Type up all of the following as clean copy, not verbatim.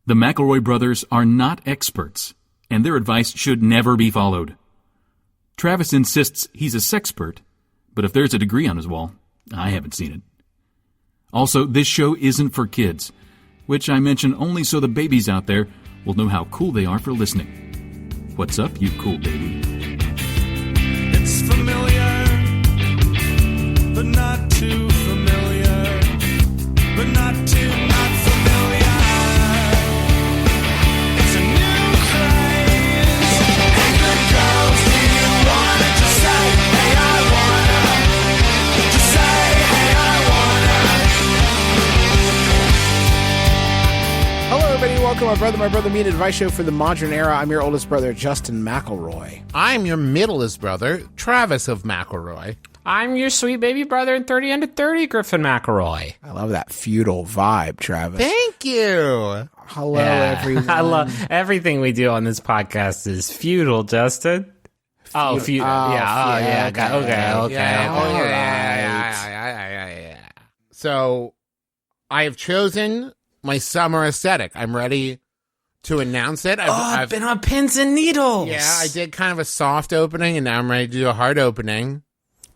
The McElroy brothers are not experts, and their advice should never be followed. Travis insists he's a sexpert, but if there's a degree on his wall, I haven't seen it. Also, this show isn't for kids, which I mention only so the babies out there will know how cool they are for listening. What's up, you cool baby? It's familiar, but not too familiar, but not too not familiar. It's a new craze. Hey, good girls, do you wanna just say, hey, I wanna? Just say, hey, I wanna. Hello, everybody. Welcome to My Brother, Me, an advice show for the modern era. I'm your oldest brother, Justin McElroy. I'm your middleest brother, Travis of McElroy. I'm your sweet baby brother in 30 under 30, Griffin McElroy. I love that feudal vibe, Travis. Thank you. Hello, everyone. I love everything we do on this podcast is feudal, Justin. Oh, feudal. Yeah. Okay. So, I have chosen my summer aesthetic. I'm ready to announce it. I've been on pins and needles. Yeah, I did kind of a soft opening, and now I'm ready to do a hard opening.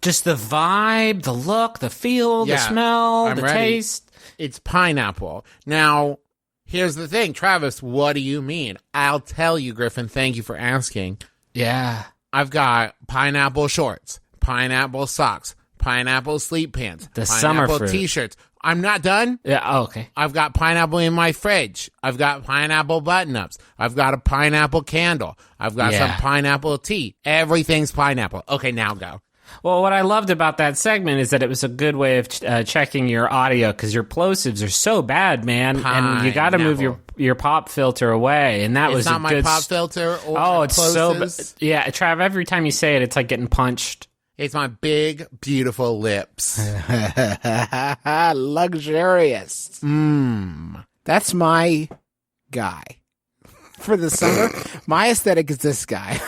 Just the vibe, the look, the feel, the smell, I'm the ready. taste. It's pineapple. Now, here's the thing. Travis, what do you mean? I'll tell you, Griffin. Thank you for asking. Yeah. I've got pineapple shorts, pineapple socks, pineapple sleep pants, The summer pineapple fruit. t-shirts. I'm not done. Yeah, okay. I've got pineapple in my fridge. I've got pineapple button-ups. I've got a pineapple candle. I've got some pineapple tea. Everything's pineapple. Okay, now go. Well, what I loved about that segment is that it was a good way of checking your audio because your plosives are so bad, man, and you got to move your pop filter away. And that It's was not a my good pop filter or Oh, it's so plosives. yeah, Trav. Every time you say it, it's like getting punched. It's my big, beautiful lips. Luxurious. That's my guy. For the summer, my aesthetic is this guy.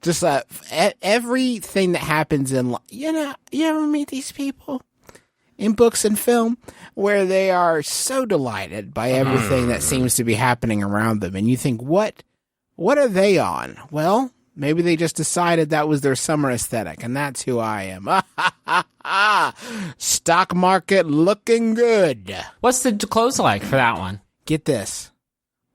Just everything that happens in, you ever meet these people in books and film where they are so delighted by everything that seems to be happening around them. And you think, what are they on? Well, maybe they just decided that was their summer aesthetic, and that's who I am. Stock market looking good. What's the clothes like for that one? Get this.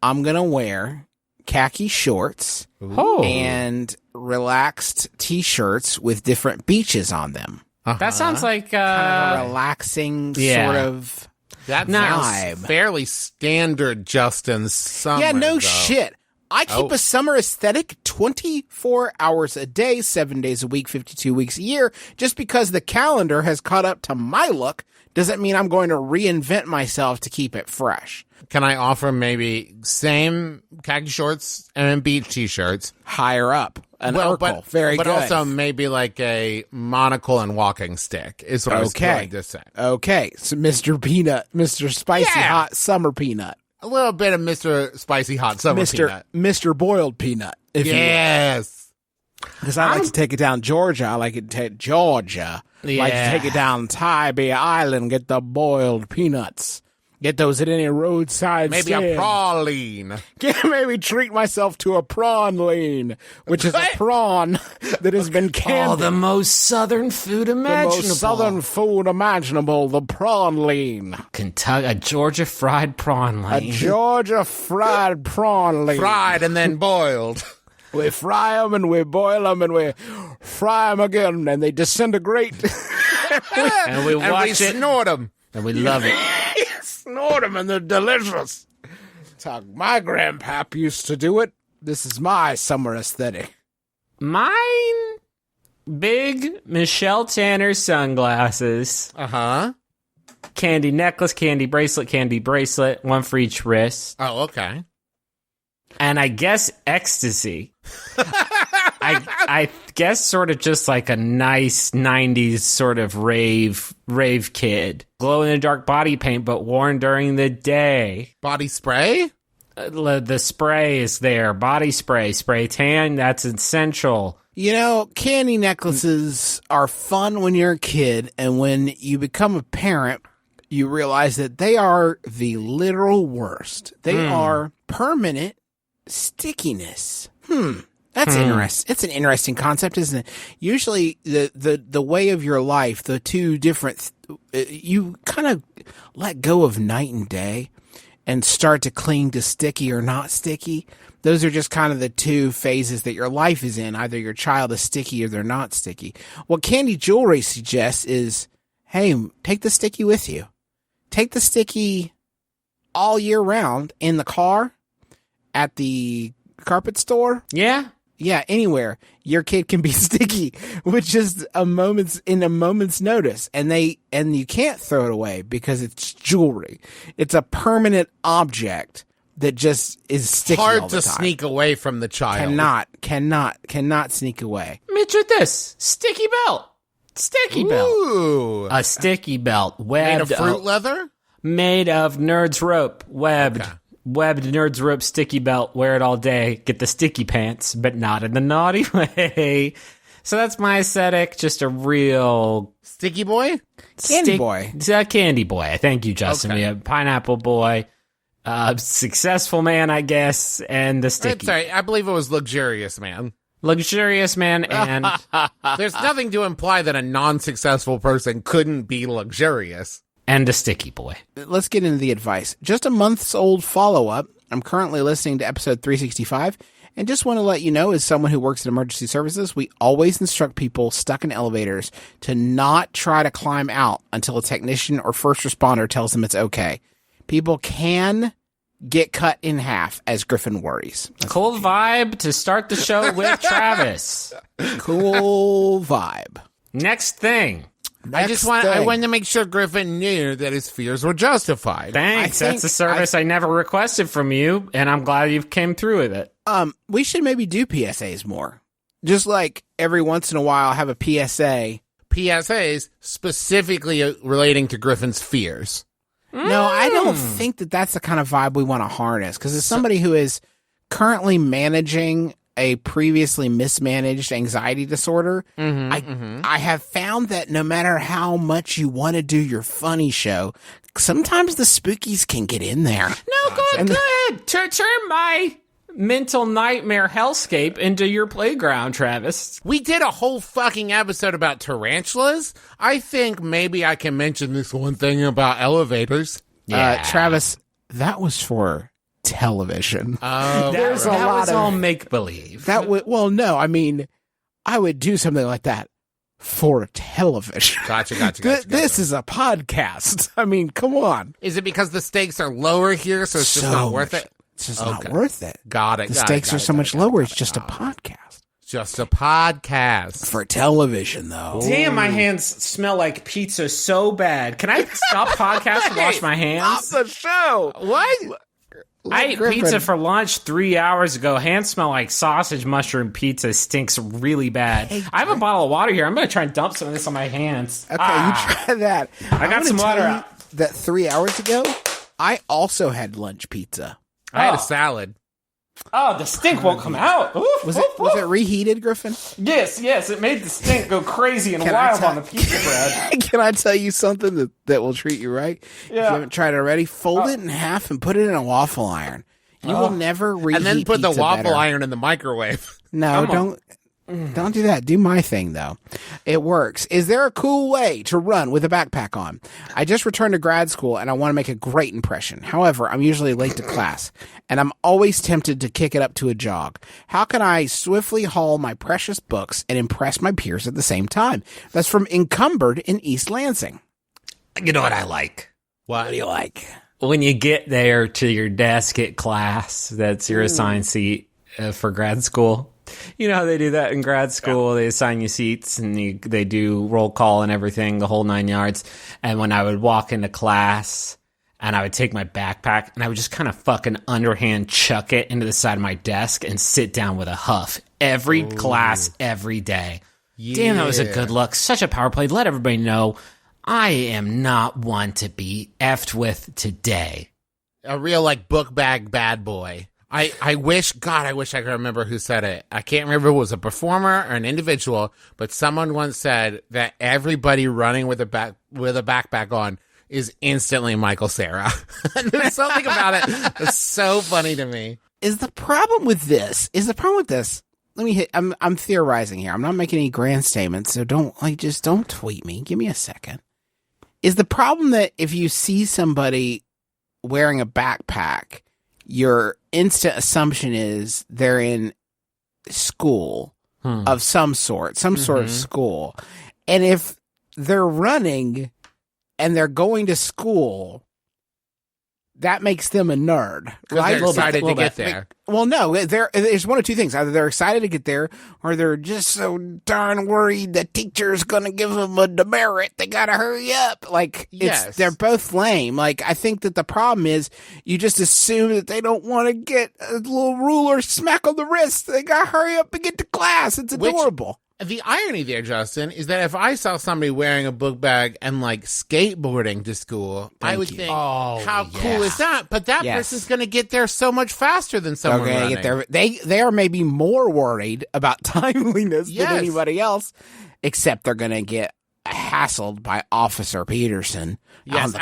I'm going to wear khaki shorts and relaxed t-shirts with different beaches on them. That sounds like Kind of a relaxing sort of That vibe. sounds fairly standard, Justin. Summer, Yeah, no though. shit. I keep a summer aesthetic 24 hours a day, 7 days a week, 52 weeks a year. Just because the calendar has caught up to my look doesn't mean I'm going to reinvent myself to keep it fresh. Can I offer maybe same khaki shorts and beach t-shirts? Higher up. An Urkel. Very but good. also maybe like a monocle and walking stick is what I was going to say. Okay. So Mr. Peanut, Mr. Spicy Hot Summer Peanut. A little bit of Mr. Spicy Hot Summer Peanut. Mr. Boiled Peanut. If Yes. Because I like to take it down Georgia. I like it to take Georgia. Yeah. Like to take it down Tybee Island, get the boiled peanuts. Get those at any roadside Maybe stand. a prawnline. Maybe treat myself to a prawnline, which is a prawn that has been canned. Oh, the most southern food imaginable. The most southern food imaginable, the prawnline. Kentucky, a Georgia fried prawn A line. Georgia fried prawnline. Fried and then boiled. We fry them and we boil them and we fry them again and they disintegrate. and we watch it, snort them. and we love it. Snort them and they're delicious. That's how my grandpap used to do it. This is my summer aesthetic. Mine, big Michelle Tanner sunglasses, Uh-huh. candy necklace, candy bracelet, one for each wrist, Oh, okay. and I guess ecstasy. I guess sort of just like a nice 90s sort of rave kid. Glow in the dark body paint, but worn during the day. Body spray? The spray is there. Body spray tan, that's essential. You know, candy necklaces are fun when you're a kid, and when you become a parent, you realize that they are the literal worst. They are permanent stickiness. That's interesting. It's an interesting concept, isn't it? Usually the way of your life, the two different, you kind of let go of night and day and start to cling to sticky or not sticky. Those are just kind of the two phases that your life is in. Either your child is sticky or they're not sticky. What Candy Jewelry suggests is, hey, take the sticky with you. Take the sticky all year round in the car, at the carpet store. Yeah. Yeah, anywhere. Your kid can be sticky with just a moment's notice. And you can't throw it away because it's jewelry. It's a permanent object that just is sticky all Hard the to time. sneak away from the child. Cannot sneak away. Mitch, with this sticky belt. Sticky belt. Ooh. A sticky belt Made webbed of fruit leather? made of Nerds rope, webbed. Okay. Webbed Nerds rope sticky belt. Wear it all day. Get the sticky pants, but not in the naughty way. So that's my aesthetic. Just a real Sticky boy? Candy boy. Candy boy. Thank you, Justin. Okay. We have pineapple boy, successful man, I guess, and the sticky. Sorry, I believe it was luxurious, man. Luxurious man and There's nothing to imply that a non-successful person couldn't be luxurious. and a sticky boy. Let's get into the advice. Just a month's old follow-up. I'm currently listening to episode 365, and just want to let you know, as someone who works in emergency services, we always instruct people stuck in elevators to not try to climb out until a technician or first responder tells them it's okay. People can get cut in half, as Griffin worries. Cool vibe to start the show with Travis. Cool vibe. Next thing. I wanted to make sure Griffin knew that his fears were justified. Thanks. I think That's a service I never requested from you, and I'm glad you came through with it. We should maybe do PSAs more. Just like every once in a while have a PSA. PSAs specifically relating to Griffin's fears. No, I don't think that that's the kind of vibe we want to harness. Because as somebody who is currently managing a previously mismanaged anxiety disorder, I have found that no matter how much you want to do your funny show, sometimes the spookies can get in there. No, go ahead. Turn my mental nightmare hellscape into your playground, Travis. We did a whole fucking episode about tarantulas. I think maybe I can mention this one thing about elevators. Travis, that was for television. There's a lot was of- all make-believe. That would, well, no, I mean, I would do something like that for television. Gotcha. This is a podcast. I mean, come on. Is it because the stakes are lower here, so it's just not worth it? It's just not worth it. Got it. The stakes are so much lower. It's just a podcast. Just a podcast. For television, though. Damn, my hands smell like pizza so bad. Can I stop podcast and wash my hands? the show. What? I ate Griffin. pizza for lunch 3 hours ago. Hands smell like sausage mushroom pizza. Stinks really bad. I have a bottle of water here. I'm going to try and dump some of this on my hands. Okay, you try that. I got some water out. That 3 hours ago, I also had lunch pizza. I had a salad. Oh, the stink won't come out. Oof, Was it reheated, Griffin? Yes. It made the stink go crazy and Can I wild tell- on the pizza bread. Can I tell you something that will treat you right? If you Yeah. haven't tried it already, fold it in half and put it in a waffle iron. You will never reheat And then put the pizza waffle better. iron in the microwave. No, don't do that. Do my thing, though. It works. Is there a cool way to run with a backpack on? I just returned to grad school and I want to make a great impression. However, I'm usually late to class and I'm always tempted to kick it up to a jog. How can I swiftly haul my precious books and impress my peers at the same time? That's from Encumbered in East Lansing. You know what I like? What do you like? When you get there to your desk at class, that's your assigned seat for grad school. You know how they do that in grad school? They assign you seats and they do roll call and everything, the whole 9 yards. And when I would walk into class and I would take my backpack and I would just kind of fucking underhand chuck it into the side of my desk and sit down with a huff every class, every day. Damn, that was a good look. Such a power play. Let everybody know I am not one to be effed with today. A real, book bag bad boy. I wish I could remember who said it. I can't remember if it was a performer or an individual, but someone once said that everybody running with a backpack on is instantly Michael Cera. There's something about it that's so funny to me. The problem with this, let me hit, I'm theorizing here. I'm not making any grand statements, so don't tweet me. Give me a second. Is the problem that if you see somebody wearing a backpack, your instant assumption is they're in school of some sort of school. And if they're running and they're going to school, that makes them a nerd. Right? They're excited to get there. Well, no, there's one of two things. Either they're excited to get there, or they're just so darn worried the teacher's going to give them a demerit. They got to hurry up. They're both lame. Like, I think that the problem is you just assume that they don't want to get a little ruler smack on the wrist. They got to hurry up and get to class. It's adorable. The irony there, Justin, is that if I saw somebody wearing a book bag and skateboarding to school, I would think, how cool is that? But that person's going to get there so much faster than someone running. Get there. They are maybe more worried about timeliness than anybody else, except they're going to get hassled by Officer Peterson. Yes,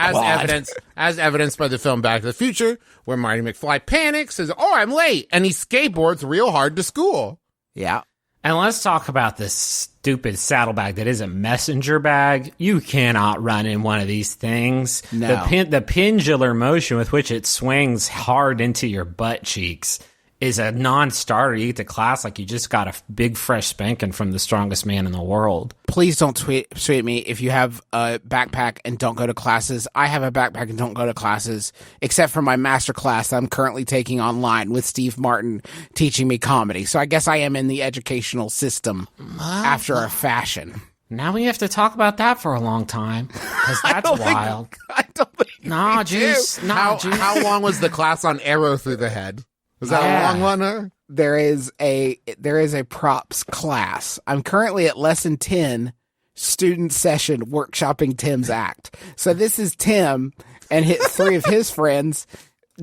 as evidenced by the film Back to the Future, where Marty McFly panics, says, I'm late, and he skateboards real hard to school. Yeah. And let's talk about this stupid saddlebag that is a messenger bag. You cannot run in one of these things. No. The pendular motion with which it swings hard into your butt cheeks is a non-starter. You get to class like you just got a big fresh spanking from the strongest man in the world. Please don't tweet me if you have a backpack and don't go to classes. I have a backpack and don't go to classes, except for my master class I'm currently taking online with Steve Martin teaching me comedy. So I guess I am in the educational system after a fashion. Now we have to talk about that for a long time, because that's wild. I don't think Nah, Juice. How long was the class on Arrow Through the Head? Was that a long one? Or? There is a props class. I'm currently at lesson 10, student session, workshopping Tim's act. So this is Tim and three of his friends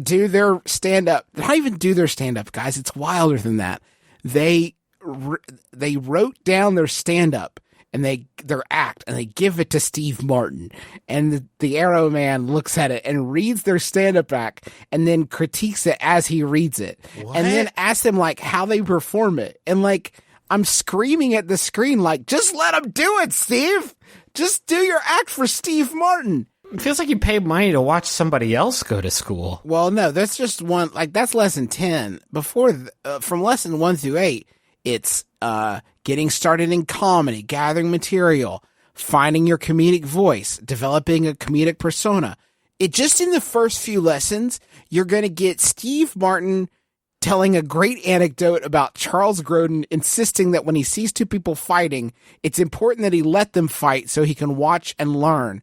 do their stand-up. Not even do their stand-up, guys. It's wilder than that. They wrote down their stand-up and their act, and they give it to Steve Martin. And the Arrow Man looks at it and reads their stand-up act and then critiques it as he reads it. What? And then asks them, how they perform it. And, I'm screaming at the screen, just let them do it, Steve! Just do your act for Steve Martin! It feels like you paid money to watch somebody else go to school. Well, no, that's just one, that's lesson 10. Before, from lesson 1 through 8, it's, getting started in comedy, gathering material, finding your comedic voice, developing a comedic persona. Just in the first few lessons, you're going to get Steve Martin telling a great anecdote about Charles Grodin insisting that when he sees two people fighting, it's important that he let them fight so he can watch and learn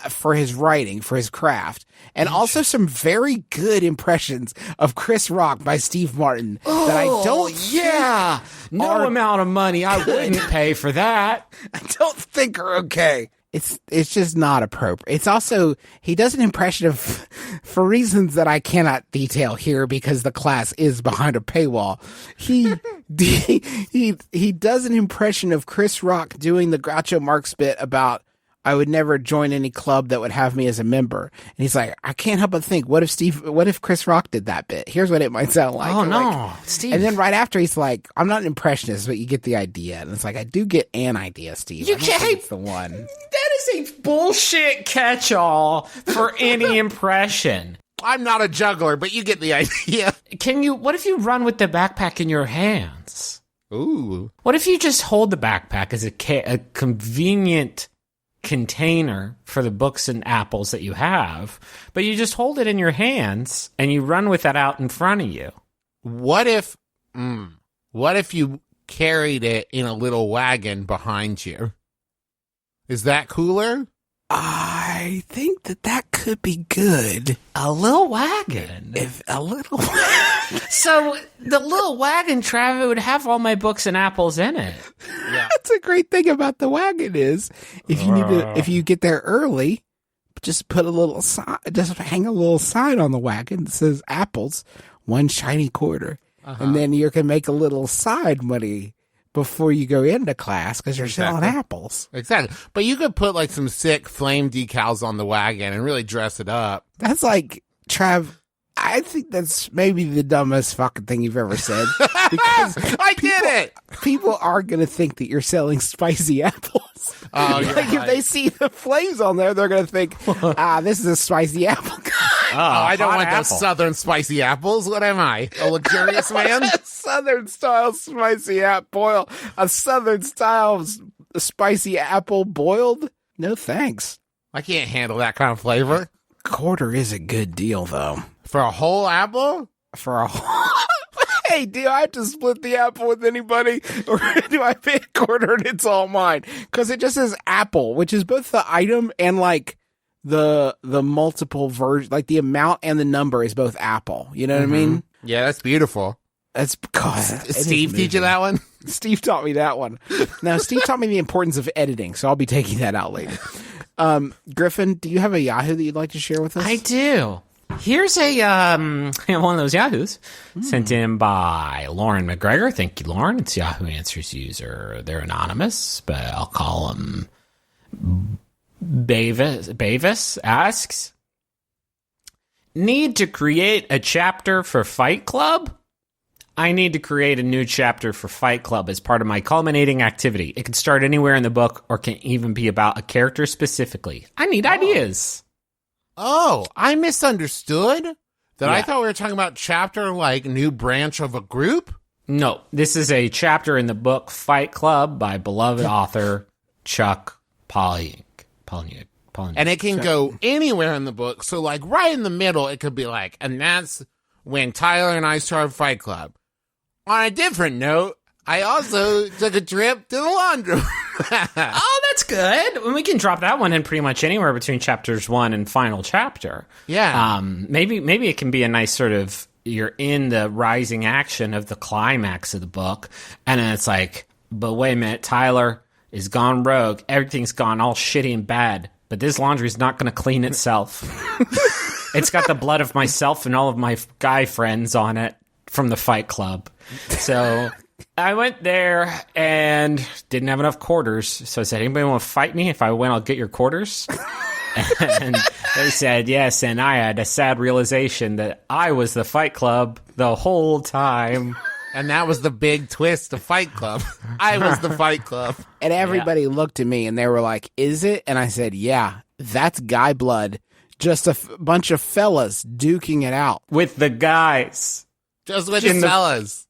for his writing, for his craft. And also some very good impressions of Chris Rock by Steve Martin that I don't no amount of money I wouldn't pay for that. I don't think are okay. It's just not appropriate. It's also, he does an impression of, for reasons that I cannot detail here because the class is behind a paywall. He does an impression of Chris Rock doing the Groucho Marx bit about, I would never join any club that would have me as a member. And he's like, I can't help but think, what if Chris Rock did that bit? Here's what it might sound like. Oh, no, Steve. And then right after, he's like, I'm not an impressionist, but you get the idea. And it's like, I do get an idea, Steve. You can't. It's the one. That is a bullshit catch-all for any impression. I'm not a juggler, but you get the idea. What if you run with the backpack in your hands? Ooh. What if you just hold the backpack as a convenient container for the books and apples that you have, but you just hold it in your hands and you run with that out in front of you? What if you carried it in a little wagon behind you? Is that cooler? I think that could be good. A little wagon. So the little wagon, Travis, would have all my books and apples in it. Yeah. That's a great thing about the wagon is if you get there early, just put a little sign, just hang a little sign on the wagon that says apples, 1 shiny quarter. And then you can make a little side money before you go into class because you're selling apples. Exactly. But you could put like some sick flame decals on the wagon and really dress it up. That's like, Trav, I think that's maybe the dumbest fucking thing you've ever said. Because I did it! People are going to think that you're selling spicy apples. Oh, like if they see the flames on there, they're going to think, this is a spicy apple guy. I don't want those southern spicy apples. What am I? A luxurious man? Southern style spicy apple boil. A southern style spicy apple boiled? No thanks. I can't handle that kind of flavor. Quarter is a good deal, though. For a whole apple? For a whole... Hey, do I have to split the apple with anybody? Or do I pay a quarter and it's all mine? Because it just says apple, which is both the item and like the multiple version, like the amount and the number is both apple. You know what I mean? Yeah, that's beautiful. That's God. Steve teach you that one? Steve taught me that one. Now, Steve taught me the importance of editing, so I'll be taking that out later. Griffin, do you have a Yahoo that you'd like to share with us? I do. Here's a one of those Yahoos sent in by Lauren McGregor. Thank you, Lauren. It's Yahoo Answers user. They're anonymous, but I'll call them Bavis asks, need to create a chapter for Fight Club? I need to create a new chapter for Fight Club as part of my culminating activity. It can start anywhere in the book or can even be about a character specifically. I need ideas. Oh, I misunderstood that. I thought we were talking about chapter, like new branch of a group. No, this is a chapter in the book Fight Club by beloved author Chuck Palahniuk. And it can go anywhere in the book. So like right in the middle, it could be like, and that's when Tyler and I started Fight Club. On a different note, I also took a trip to the laundry. Oh, that's good. And we can drop that one in pretty much anywhere between chapters 1 and final chapter. Yeah. Maybe it can be a nice sort of, you're in the rising action of the climax of the book, and then it's like, but wait a minute, Tyler is gone rogue. Everything's gone all shitty and bad, but this laundry's not going to clean itself. It's got the blood of myself and all of my guy friends on it from the Fight Club. So I went there and didn't have enough quarters. So I said, anybody want to fight me? If I win, I'll get your quarters. And they said yes. And I had a sad realization that I was the Fight Club the whole time. And that was the big twist of Fight Club. I was the Fight Club. And everybody looked at me and they were like, is it? And I said, yeah, that's guy blood. Just a bunch of fellas duking it out. With the guys. Just with the fellas.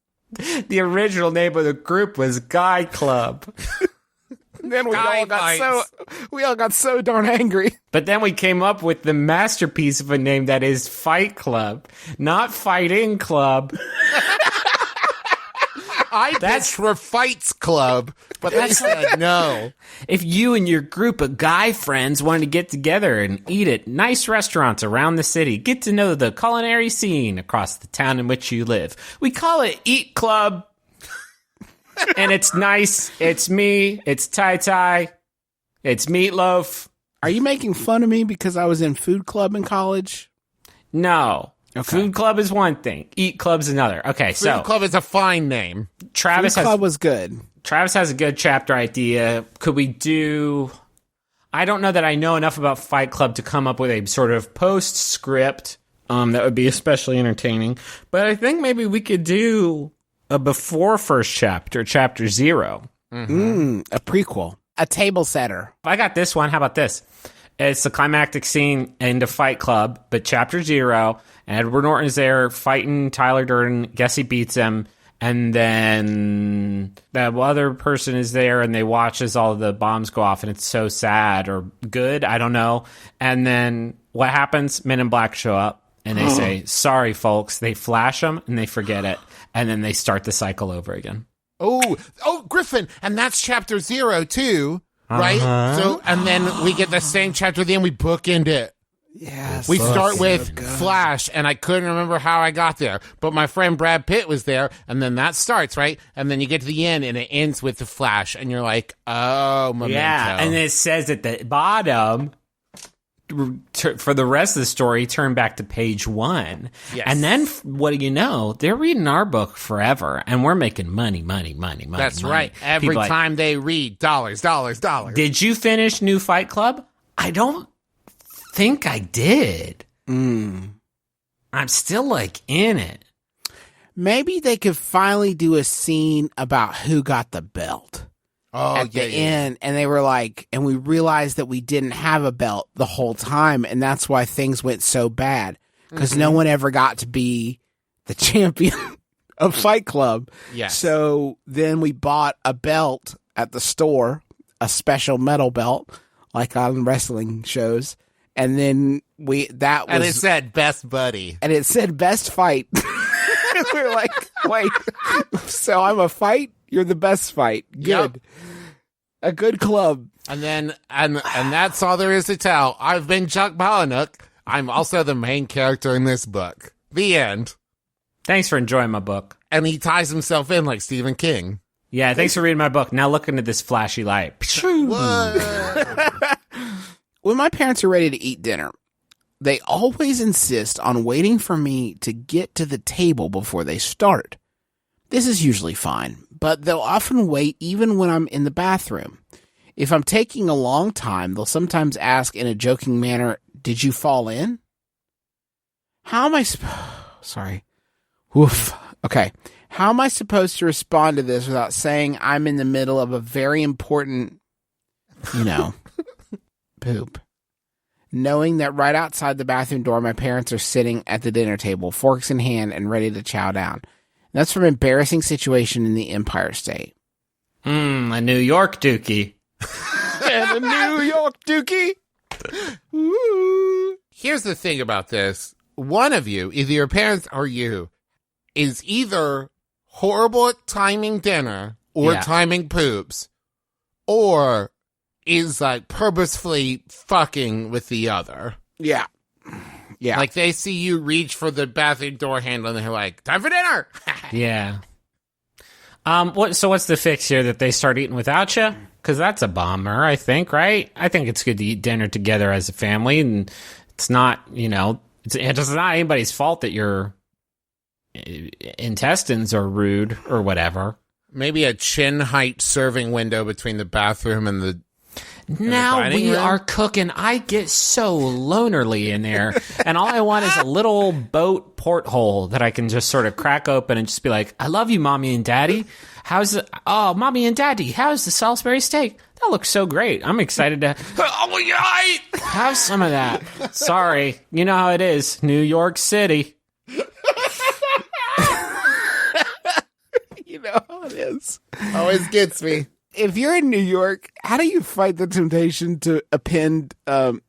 The original name of the group was Guy Club. Then we all got so darn angry. But then we came up with the masterpiece of a name that is Fight Club, not Fighting Club. That's for Fights Club, but they said no. If you and your group of guy friends wanted to get together and eat at nice restaurants around the city, get to know the culinary scene across the town in which you live, we call it Eat Club. And it's nice. It's me. It's Tai, it's Meatloaf. Are you making fun of me because I was in food club in college? No. Okay. Food Club is one thing. Eat Club's another. Okay, Food Club is a fine name. Food Club was good. Travis has a good chapter idea. Could we do... I don't know that I know enough about Fight Club to come up with a sort of postscript that would be especially entertaining. But I think maybe we could do a before first chapter, chapter 0. Mm-hmm. A prequel. A table setter. I got this one. How about this? It's the climactic scene into Fight Club, but chapter 0, and Edward Norton is there fighting Tyler Durden. Guess he beats him. And then the other person is there, and they watch as all the bombs go off, and it's so sad or good. I don't know. And then what happens? Men in Black show up, and they say, sorry, folks. They flash them, and they forget it. And then they start the cycle over again. Oh, Griffin. And that's chapter 0, too. Right? So, and then we get the same chapter, then we bookend it. Yes. We start with Flash, and I couldn't remember how I got there, but my friend Brad Pitt was there, and then that starts, right? And then you get to the end, and it ends with the Flash, and you're like, oh, Memento. Yeah, and it says at the bottom, for the rest of the story, turn back to page 1. Yes. And then, what do you know? They're reading our book forever, and we're making money. That's money. right. Every People time they read, dollars. Did you finish New Fight Club? I don't think I did. I'm still, like, in it. Maybe they could finally do a scene about who got the belt. At the end, and they were like, and we realized that we didn't have a belt the whole time, and that's why things went so bad, because no one ever got to be the champion of Fight Club. Yes. So then we bought a belt at the store, a special metal belt, like on wrestling shows, and then and it said best buddy. And it said best fight. We were like, wait, so I'm a fight? You're the best fight. Good. Yep. A good club. And then, and that's all there is to tell. I've been Chuck Palahniuk. I'm also the main character in this book. The end. Thanks for enjoying my book. And he ties himself in like Stephen King. Yeah, thanks for reading my book. Now look into this flashy light. When my parents are ready to eat dinner, they always insist on waiting for me to get to the table before they start. This is usually fine, but they'll often wait even when I'm in the bathroom. If I'm taking a long time, they'll sometimes ask in a joking manner, "Did you fall in?" How am I sorry. Woof. Okay. How am I supposed to respond to this without saying I'm in the middle of a very important, poop? Knowing that right outside the bathroom door, my parents are sitting at the dinner table, forks in hand and ready to chow down. That's from Embarrassing Situation in the Empire State. A New York dookie. And a New York dookie. Ooh. Here's the thing about this. One of you, either your parents or you, is either horrible at timing dinner or timing poops, or is like purposefully fucking with the other. Yeah. Yeah. Like they see you reach for the bathroom door handle and they're like, time for dinner. Yeah. So what's the fix here, that they start eating without you? Because that's a bummer, I think, right? I think it's good to eat dinner together as a family, and it's not, it's not anybody's fault that your intestines are rude or whatever. Maybe a chin height serving window between the bathroom and the Now we are cooking. I get so lonerly in there, and all I want is a little boat porthole that I can just sort of crack open and just be like, "I love you, Mommy and Daddy. Mommy and Daddy, how's the Salisbury steak? That looks so great. I'm excited to have some of that." Sorry, you know how it is, New York City. You know how it is. always gets me. If you're in New York, how do you fight the temptation to append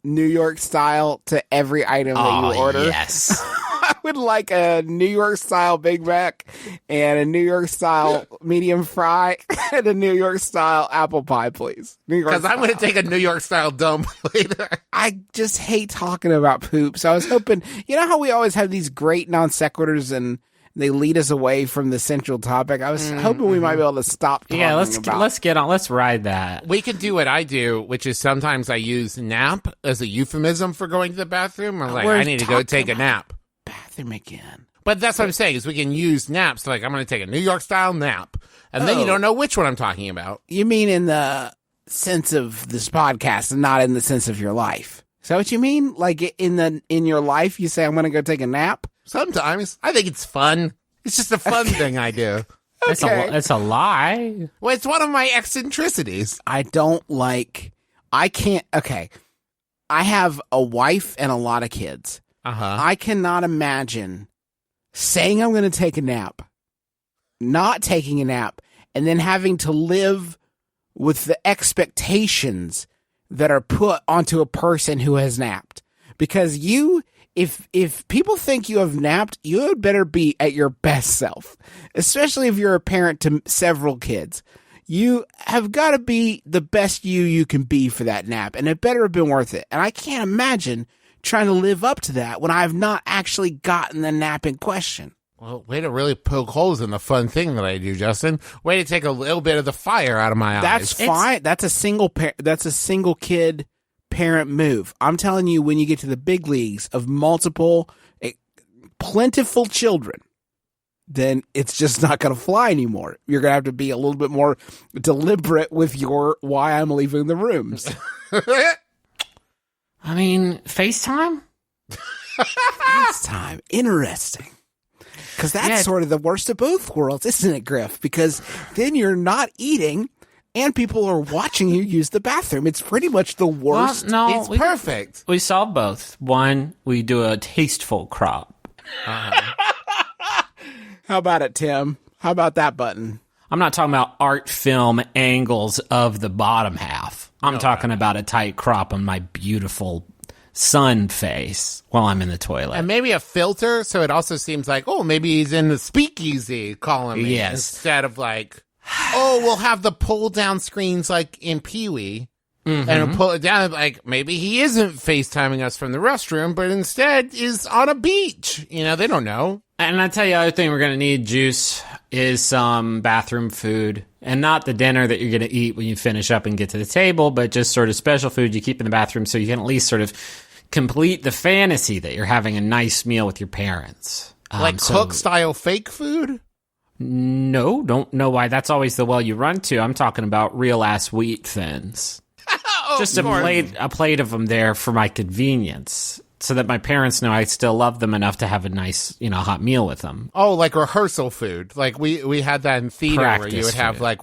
New York style to every item that you order? Yes. I would like a New York style Big Mac and a New York style medium fry and a New York style apple pie, please. Because I'm going to take a New York style dump later. I just hate talking about poop. So I was hoping, you know how we always have these great non sequiturs and they lead us away from the central topic. I was hoping we might be able to stop talking let's ride that. We could do what I do, which is sometimes I use nap as a euphemism for going to the bathroom. I'm like, I need to go take a nap. Bathroom again. But that's what I'm saying, is we can use naps. Like, I'm going to take a New York style nap. And then you don't know which one I'm talking about. You mean in the sense of this podcast and not in the sense of your life? Is that what you mean? Like in your life, you say, I'm going to go take a nap? Sometimes. I think it's fun. It's just a fun thing I do. It's a lie. Well, it's one of my eccentricities. I have a wife and a lot of kids. I cannot imagine saying I'm going to take a nap, not taking a nap, and then having to live with the expectations that are put onto a person who has napped. Because if people think you have napped, you had better be at your best self, especially if you're a parent to several kids. You have got to be the best you can be for that nap, and it better have been worth it. And I can't imagine trying to live up to that when I've not actually gotten the nap in question. Well, way to really poke holes in the fun thing that I do, Justin. Way to take a little bit of the fire out of my eyes. That's fine. That's a single kid parent move. I'm telling you, when you get to the big leagues of multiple, plentiful children, then it's just not going to fly anymore. You're going to have to be a little bit more deliberate with your why I'm leaving the rooms. I mean, FaceTime? FaceTime. Interesting. Because that's sort of the worst of both worlds, isn't it, Griff? Because then you're not eating and people are watching you use the bathroom. It's pretty much the worst. Well, no, It's perfect. We solve both. One, we do a tasteful crop. How about it, Tim? How about that button? I'm not talking about art film angles of the bottom half. I'm talking about a tight crop on my beautiful sun face while I'm in the toilet. And maybe a filter, so it also seems like, oh, maybe he's in the speakeasy calling me. Yes. Instead of like, oh, we'll have the pull-down screens like in Pee-wee. And we'll pull it down, like, maybe he isn't FaceTiming us from the restroom, but instead is on a beach. You know, they don't know. And I tell you, the other thing we're going to need, Juice, is some bathroom food. And not the dinner that you're going to eat when you finish up and get to the table, but just sort of special food you keep in the bathroom so you can at least sort of complete the fantasy that you're having a nice meal with your parents. Like cook-style fake food? No, don't know why that's always the well you run to. I'm talking about real-ass wheat thins. Just a plate of them there for my convenience, so that my parents know I still love them enough to have a nice, hot meal with them. Oh, like rehearsal food. Like we had that in theater where you would have food. like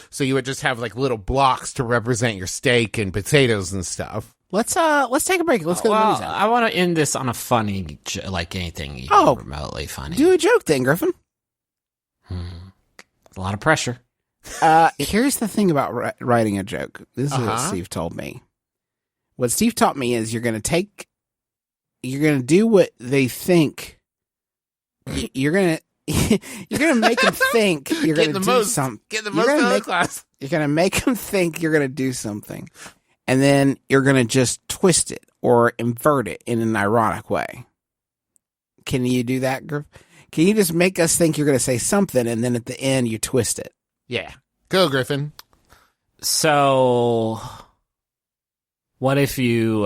so you would just have like little blocks to represent your steak and potatoes and stuff. Let's take a break. Let's go to the news. I want to end this on a funny, like anything even remotely funny. Do a joke then, Griffin. A lot of pressure. Here's the thing about writing a joke. This is what Steve told me. What Steve taught me is you're going to do what they think. You're going to make them think you're going to do something. Get the most out of the class. You're going to make them think you're going to do something. And then you're going to just twist it or invert it in an ironic way. Can you do that, Griff? Can you just make us think you're going to say something and then at the end you twist it? Yeah. Go, Griffin. So, what if you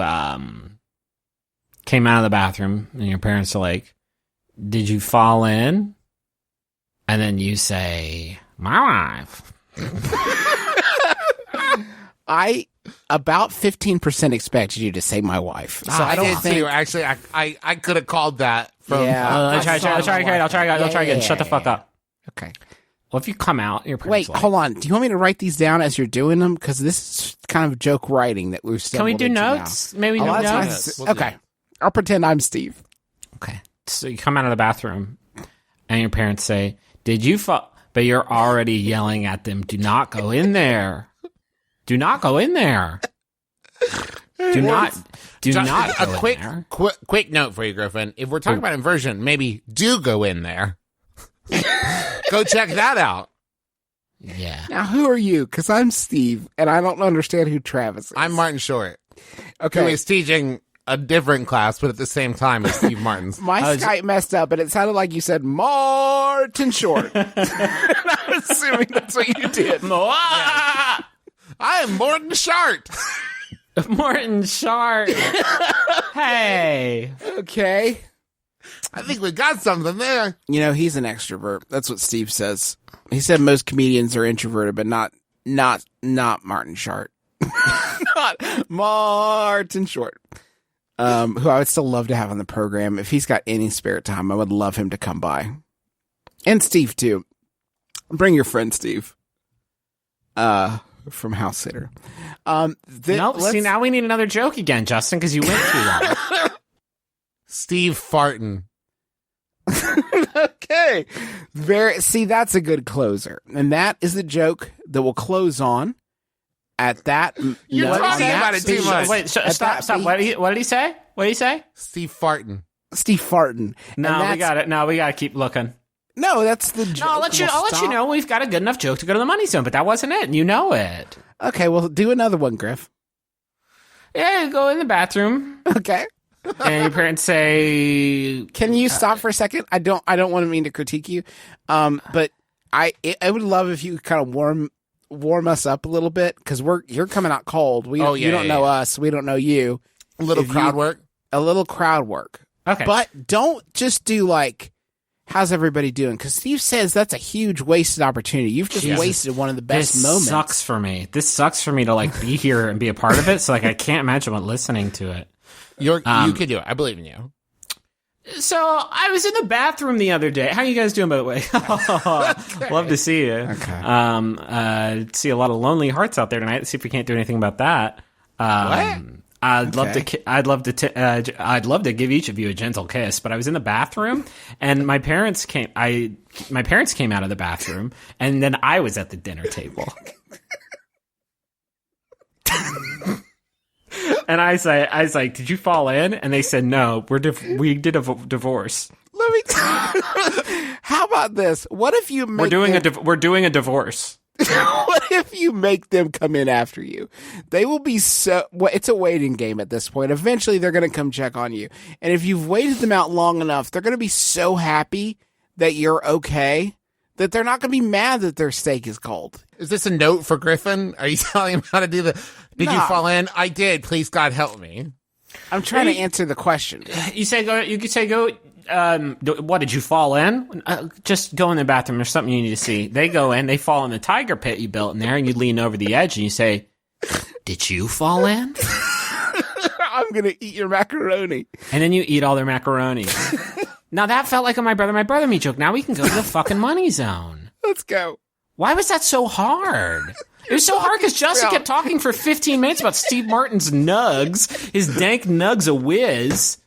came out of the bathroom and your parents are like, did you fall in? And then you say, my wife. I about 15% expected you to say my wife. So I don't think... too. Actually, I could have called that from... Yeah. I'll try again. Shut the fuck up. Okay. Well, if you come out, your parents Wait, like, hold on. Do you want me to write these down as you're doing them? Because this is kind of joke writing that we've can we do notes? Maybe no notes? Okay. I'll pretend I'm Steve. Okay. So you come out of the bathroom and your parents say, did you fall? But you're already yelling at them, do not go in there. Do not go in there. Do not go in there. Quick note for you, Griffin. If we're talking about inversion, maybe do go in there. Go check that out. Yeah. Now, who are you? Because I'm Steve, and I don't understand who Travis is. I'm Martin Short. Okay. Who is teaching a different class, but at the same time as Steve Martin's. My Skype messed up, and it sounded like you said Martin Short. I'm assuming that's what you did. I am Morton Shart. Morton Shart. Hey. Okay. I think we got something there. You know, he's an extrovert. That's what Steve says. He said most comedians are introverted, but not Martin Shart. Not Martin Short. Who I would still love to have on the program. If he's got any spare time, I would love him to come by. And Steve, too. Bring your friend, Steve. From House Sitter. Nope. See, now we need another joke again, Justin, because you went too long. Steve Fartin. Okay. See, that's a good closer. And that is the joke that will close on at that. You're talking about it too much. Wait, stop. What did he say? What did he say? Steve Fartin. Steve Fartin. No, we got it. No, we got to keep looking. No, that's the joke. No, I'll let you know we've got a good enough joke to go to the money zone, but that wasn't it, and you know it. Okay, well, do another one, Griff. Yeah, go in the bathroom. Okay. And your parents say, "Can you stop for a second? I don't want to mean to critique you, but I would love if you kind of warm us up a little bit? Because you're coming out cold. You don't know us. We don't know you. A little crowd work. A little crowd work. Okay. But don't just do like, how's everybody doing? Because Steve says that's a huge wasted opportunity. You've just wasted one of the best moments. This sucks for me to like be here and be a part of it. So like I can't imagine what listening to it. You could do it. I believe in you. So I was in the bathroom the other day. How are you guys doing, by the way? Love to see you. Okay. See a lot of lonely hearts out there tonight. Let's see if we can't do anything about that. What? I'd love to give each of you a gentle kiss, but I was in the bathroom and my parents came out of the bathroom and then I was at the dinner table. And I was like, did you fall in? And they said, no, we did a divorce. Let me tell you. How about this? What if you make we're doing a divorce. What if you make them come in after you? They will be it's a waiting game at this point. Eventually, they're going to come check on you. And if you've waited them out long enough, they're going to be so happy that you're okay that they're not going to be mad that their steak is cold. Is this a note for Griffin? Are you telling him how to do Did you fall in? I did. Please, God, help me. I'm trying to answer the question. You could say go. What, did you fall in? Just go in the bathroom. There's something you need to see. They go in. They fall in the tiger pit you built in there, and you lean over the edge and you say, "Did you fall in?" I'm gonna eat your macaroni. And then you eat all their macaroni. Now that felt like a my brother me joke. Now we can go to the fucking money zone. Let's go. Why was that so hard? It was so hard because Justin kept talking for 15 minutes about Steve Martin's nugs, his dank nugs a whiz.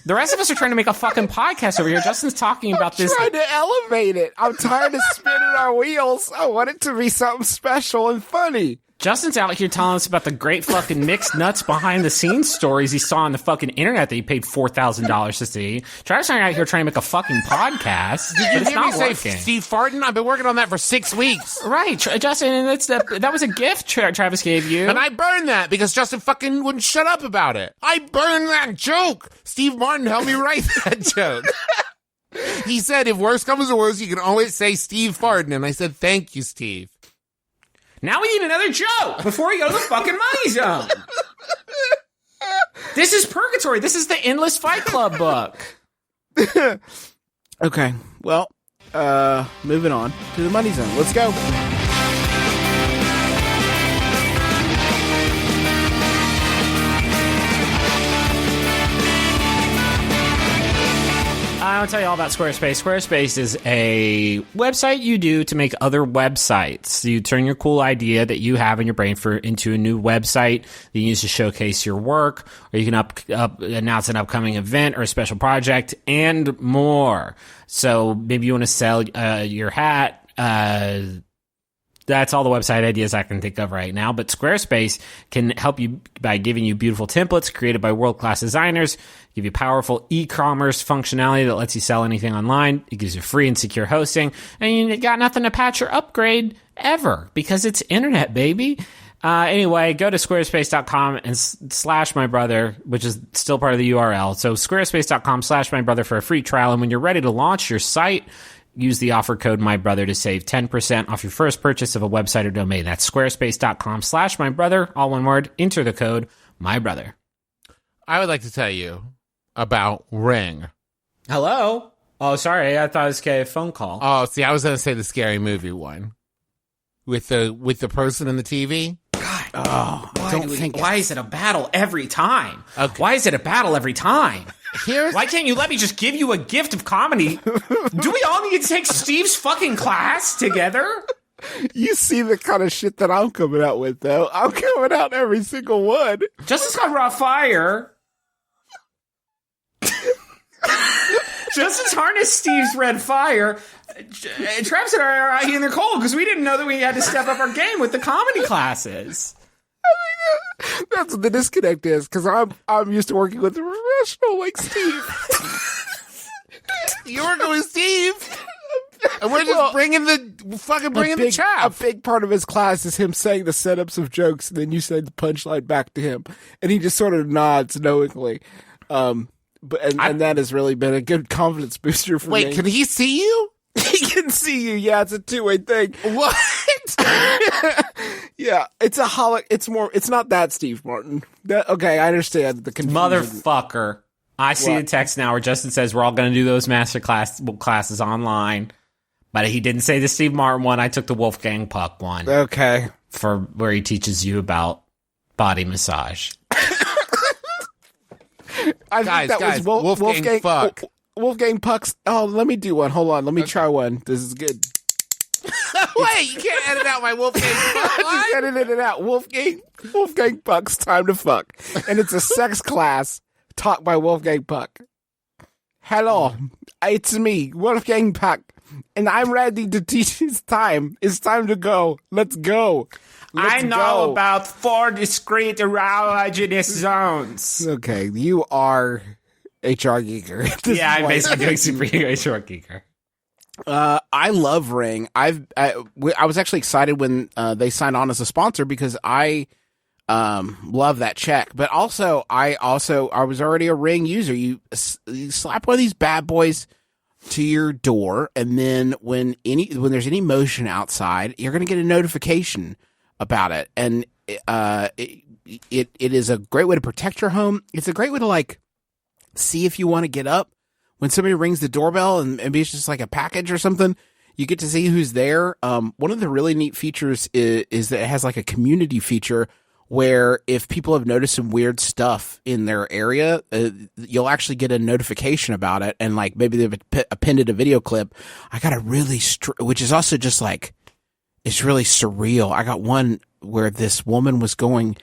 The rest of us are trying to make a fucking podcast over here. Justin's talking about this. I'm trying to elevate it. I'm tired of spinning our wheels. I want it to be something special and funny. Justin's out here telling us about the great fucking mixed nuts behind the scenes stories he saw on the fucking internet that he paid $4,000 to see. Travis and I are out here trying to make a fucking podcast. Did you hear me say Steve Farden? I've been working on that for 6 weeks. Right, Justin, and that was a gift Travis gave you. And I burned that because Justin fucking wouldn't shut up about it. I burned that joke. Steve Martin helped me write that joke. He said, if worse comes to worse, you can always say Steve Farden. And I said, thank you, Steve. Now we need another joke before we go to the fucking money zone. This is purgatory. This is the Endless Fight Club book. Okay, well, moving on to the money zone. Let's go. I want to tell you all about Squarespace. Squarespace is a website you do to make other websites. You turn your cool idea that you have in your brain into a new website that you use to showcase your work, or you can announce an upcoming event or a special project, and more. So maybe you want to sell your hat. That's all the website ideas I can think of right now. But Squarespace can help you by giving you beautiful templates created by world-class designers, give you powerful e-commerce functionality that lets you sell anything online. It gives you free and secure hosting. And you got nothing to patch or upgrade ever because it's internet, baby. Anyway, go to squarespace.com and /mybrother, which is still part of the URL. So squarespace.com /mybrother for a free trial. And when you're ready to launch your site, use the offer code MyBrother to save 10% off your first purchase of a website or domain. That's squarespace.com /MyBrother, all one word. Enter the code MyBrother. I would like to tell you about Ring. Hello? Oh, sorry. I thought it was a phone call. Oh, see, I was going to say the scary movie one. With the person in the TV. God. Oh, Why is it a battle every time? Okay. Why is it a battle every time? Why can't you let me just give you a gift of comedy? Do we all need to take Steve's fucking class together? You see the kind of shit that I'm coming out with, though. I'm coming out every single one. Justin's got raw fire. Justin's harnessed Steve's red fire. Travis and I are out here in the cold because we didn't know that we had to step up our game with the comedy classes. That's what the disconnect is, because I'm used to working with a professional like Steve. You're working with Steve, and we're just bringing the chaff. A big part of his class is him saying the setups of jokes, and then you say the punchline back to him, and he just sort of nods knowingly. And that has really been a good confidence booster for me. Wait, can he see you? He can see you. Yeah, it's a two-way thing. What? Yeah, it's a it's not that, Steve Martin. Okay, I understand the confusion. Motherfucker. I see the text now where Justin says we're all going to do those master classes online. But he didn't say the Steve Martin one. I took the Wolfgang Puck one. Okay. For where he teaches you about body massage. I think that was Wolfgang Puck. Wolfgang Puck's. Oh, let me do one. Hold on. Let me try one. This is good. Wait, you can't edit out my Wolfgang Puck I just edited it out. Wolfgang Puck's Time to Fuck. And it's a sex class taught by Wolfgang Puck. Hello, it's me, Wolfgang Puck. And I'm ready to teach. It's time to go. Let's go. I know about 4 discrete erogenous zones. Okay, you are HR Geeker. Yeah, I'm basically doing superhero HR Geeker. I love Ring. I was actually excited when they signed on as a sponsor because I love that check. But also I was already a Ring user. You slap one of these bad boys to your door, and then when there's any motion outside, you're going to get a notification about it. And it is a great way to protect your home. It's a great way to like see if you want to get up when somebody rings the doorbell and maybe it's just like a package or something. You get to see who's there. One of the really neat features is that it has like a community feature where if people have noticed some weird stuff in their area, you'll actually get a notification about it. And like maybe they've appended a video clip. I got a really, which is also just like, it's really surreal. I got one where this woman was going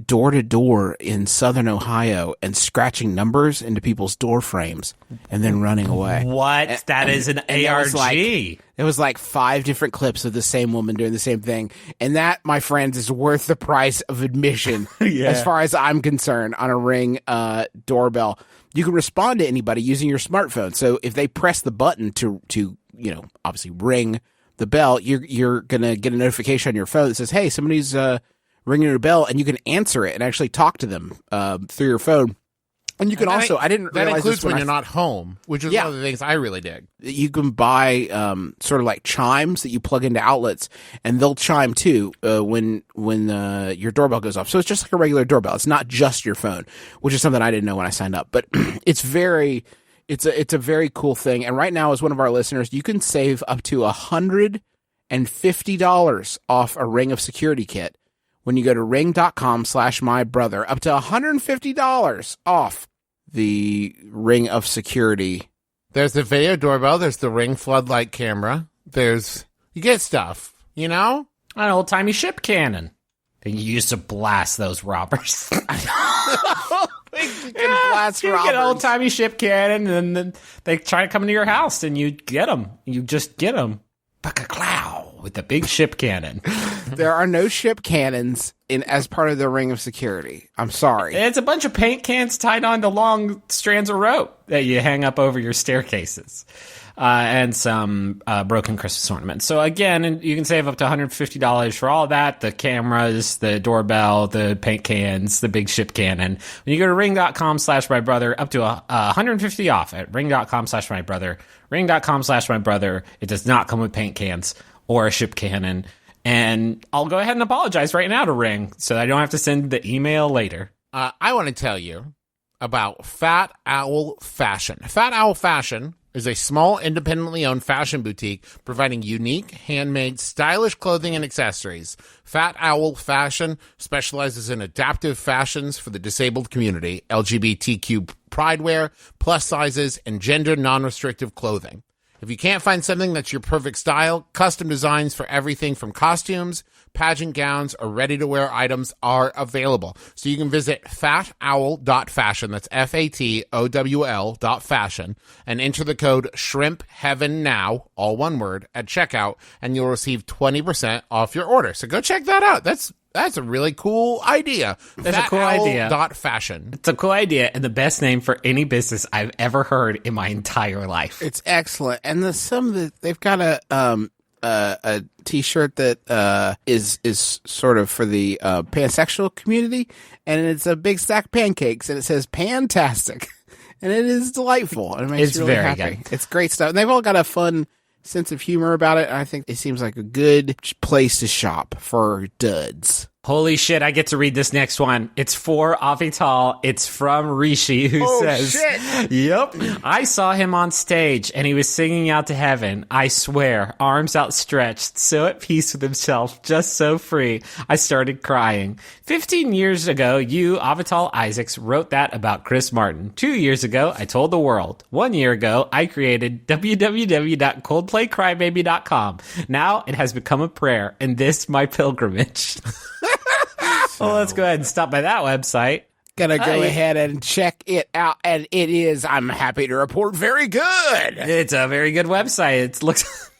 door to door in southern Ohio and scratching numbers into people's door frames and then running away. What? That is an ARG. It was like 5 different clips of the same woman doing the same thing. And that, my friends, is worth the price of admission as far as I'm concerned on a Ring doorbell. You can respond to anybody using your smartphone. So if they press the button to obviously ring the bell, you're going to get a notification on your phone that says, hey, somebody's ringing your bell, and you can answer it and actually talk to them through your phone. And you can also, I didn't realize includes this when you're not home, which is one of the things I really dig. You can buy sort of like chimes that you plug into outlets, and they'll chime too when your doorbell goes off. So it's just like a regular doorbell. It's not just your phone, which is something I didn't know when I signed up. But it's a very cool thing. And right now, as one of our listeners, you can save up to $150 off a Ring of Security kit when you go to ring.com/mybrother, up to $150 off the Ring of Security. There's the video doorbell. There's the Ring floodlight camera. You get stuff, you know? An old-timey ship cannon that you used to blast those robbers. You blast you robbers. get an old-timey ship cannon, and then they try to come into your house, and you get them. You just get them. Buck-a-clow with the big ship cannon. There are no ship cannons as part of the Ring of Security. I'm sorry. It's a bunch of paint cans tied onto long strands of rope that you hang up over your staircases. And some broken Christmas ornaments. So again, you can save up to $150 for all of that. The cameras, the doorbell, the paint cans, the big ship cannon. When you go to ring.com/mybrother, up to $150 off at ring.com/mybrother. Ring.com/mybrother. It does not come with paint cans or a ship cannon. And I'll go ahead and apologize right now to Ring so I don't have to send the email later. I want to tell you about Fat Owl Fashion. Fat Owl Fashion is a small, independently owned fashion boutique providing unique, handmade, stylish clothing and accessories. Fat Owl Fashion specializes in adaptive fashions for the disabled community, LGBTQ pride wear, plus sizes, and gender non-restrictive clothing. If you can't find something that's your perfect style, custom designs for everything from costumes, pageant gowns, or ready-to-wear items are available. So you can visit fatowl.fashion, that's FATOWL.fashion, and enter the code SHRIMPHEAVENNOW, all one word, at checkout, and you'll receive 20% off your order. So go check that out. That's a really cool idea. That's a cool idea. Fashion. It's a cool idea and the best name for any business I've ever heard in my entire life. It's excellent. And they've got a t-shirt that is sort of for the pansexual community, and it's a big stack of pancakes, and it says "Pantastic," and it is delightful. And it makes It's you really very happy. good. It's great stuff. And they've all got a fun sense of humor about it. I think it seems like a good place to shop for duds. Holy shit, I get to read this next one. It's for Avital. It's from Rishi, who says, shit. Yep, I saw him on stage and he was singing out to heaven. I swear, arms outstretched, so at peace with himself, just so free. I started crying. 15 years ago, you, Avital Isaacs, wrote that about Chris Martin. 2 years ago, I told the world. 1 year ago, I created www.coldplaycrybaby.com. Now it has become a prayer, and this my pilgrimage. Well, let's go ahead and stop by that website. Gonna go ahead and check it out, and it is, I'm happy to report, very good. It's a very good website. It looks...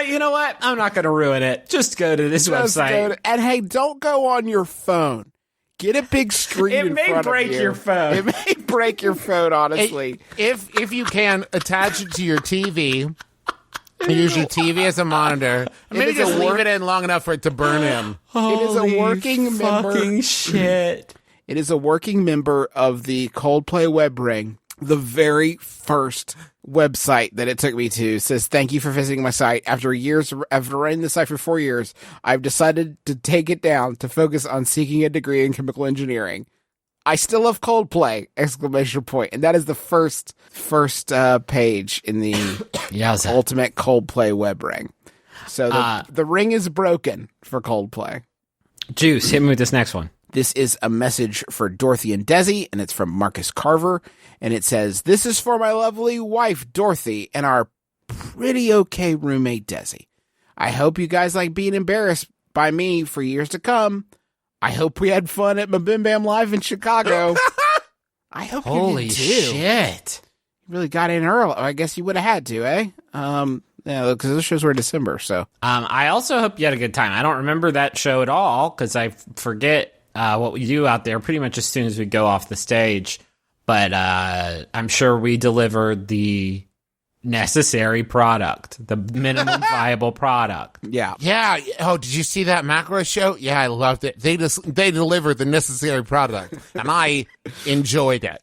you know what? I'm not going to ruin it. Just go to this website. And hey, don't go on your phone. Get a big screen It in may front break of you. your phone. It may break your phone, honestly. If you can, attach it to your TV. Use your TV as a monitor. Maybe just leave it in long enough for it to burn in. It is a working member. Shit. It is a working member of the Coldplay web ring. The very first website that it took me to says, "Thank you for visiting my site. After running the site for 4 years, I've decided to take it down to focus on seeking a degree in chemical engineering. I still love Coldplay!" ! And that is the first page in the ultimate Coldplay web ring. So the ring is broken for Coldplay. Juice, hit me with this next one. This is a message for Dorothy and Desi, and it's from Marcus Carver. And it says, "This is for my lovely wife, Dorothy, and our pretty okay roommate, Desi. I hope you guys like being embarrassed by me for years to come. I hope we had fun at MBMBaM Live in Chicago." I hope Holy you did too. shit. You really got in early. I guess you would have had to, eh? Yeah, because those shows were in December, so. I also hope you had a good time. I don't remember that show at all because I forget what we do out there pretty much as soon as we go off the stage. But I'm sure we delivered the necessary product, the minimum viable product. Yeah. Yeah. Oh, did you see that macro show? Yeah, I loved it. They delivered the necessary product, and I enjoyed it.